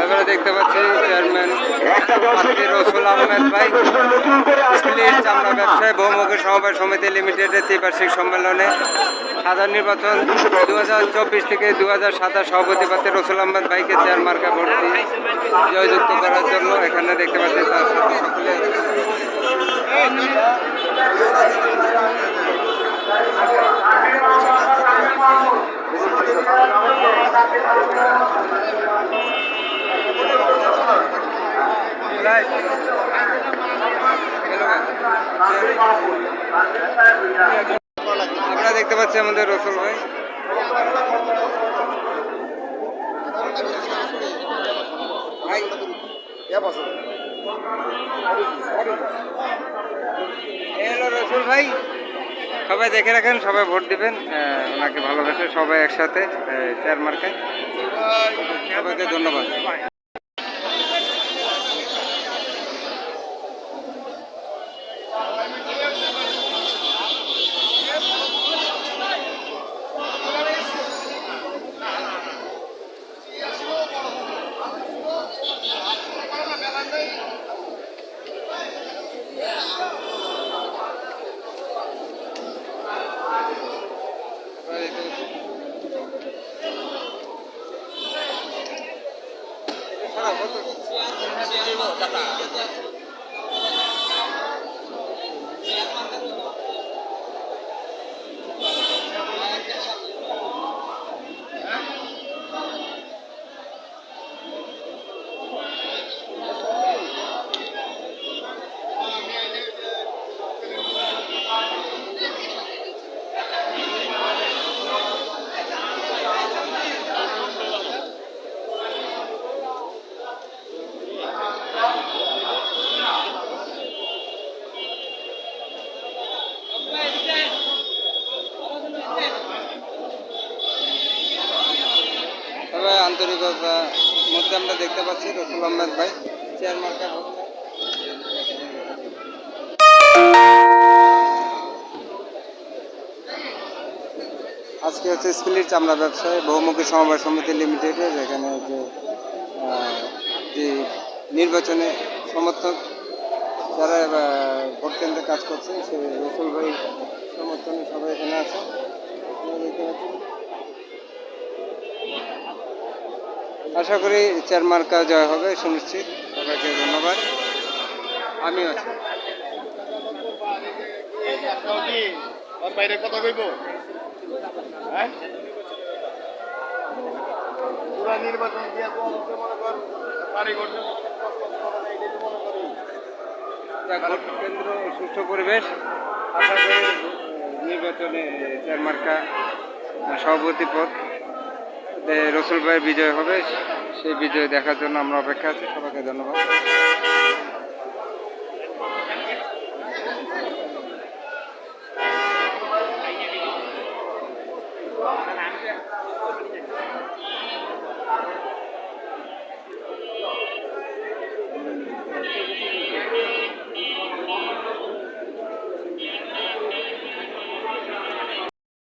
এবারে দেখতে পাচ্ছি চেয়ারম্যান রসুল আহমেদ ভাই স্টিলের চামড়া ব্যবসায়ী বহুমুখী সমবায় সমিতি লিমিটেডের ত্রিবার্ষিক সম্মেলনে সাধারণ নির্বাচন 2024 থেকে 2027 সভাপতি প্রার্থী রসুল আহমেদ ভাইকে চেয়ার মার্কা ভোট দিয়ে জয়যুক্ত করার জন্য এখানে দেখতে পাচ্ছি তার সাথে সকলে আপনারা দেখতে পাচ্ছি আমাদের রসুল ভাই রসুল ভাই সবাই দেখে রাখেন, সবাই ভোট দিবেন, ওনাকে ভালোবাসে সবাই একসাথে চেয়ার মার্কায়। সবাইকে ধন্যবাদ। আন্তরিকতা মধ্যে আমরা দেখতে পাচ্ছি রসুল আহমেদ ভাই চেয়ার মার্কা আজকে হচ্ছে স্টিলের চামড়া ব্যবসায়ী বহুমুখী সমবায় সমিতি লিমিটেডের এখানে যে নির্বাচনে সমর্থক যারা ভোট কেন্দ্রে কাজ করছে সে রসুল ভাই সমর্থনে সবাই এখানে আছে দেখতে পাচ্ছেন। আশা করি চেয়ার মার্কা জয় হবে সুনিশ্চিত। সবাইকে ধন্যবাদ। আমিও আছি। বাইরে কথা কইব পুরা নির্বাচন ভোট কেন্দ্র সুষ্ঠু পরিবেশ। আশা করি নির্বাচনে চেয়ার মার্কা সভাপতি পদ রসুল ভাইয়ের বিজয় হবে। সেই বিজয় দেখার জন্য আমরা অপেক্ষা আছি। সবাইকে ধন্যবাদ।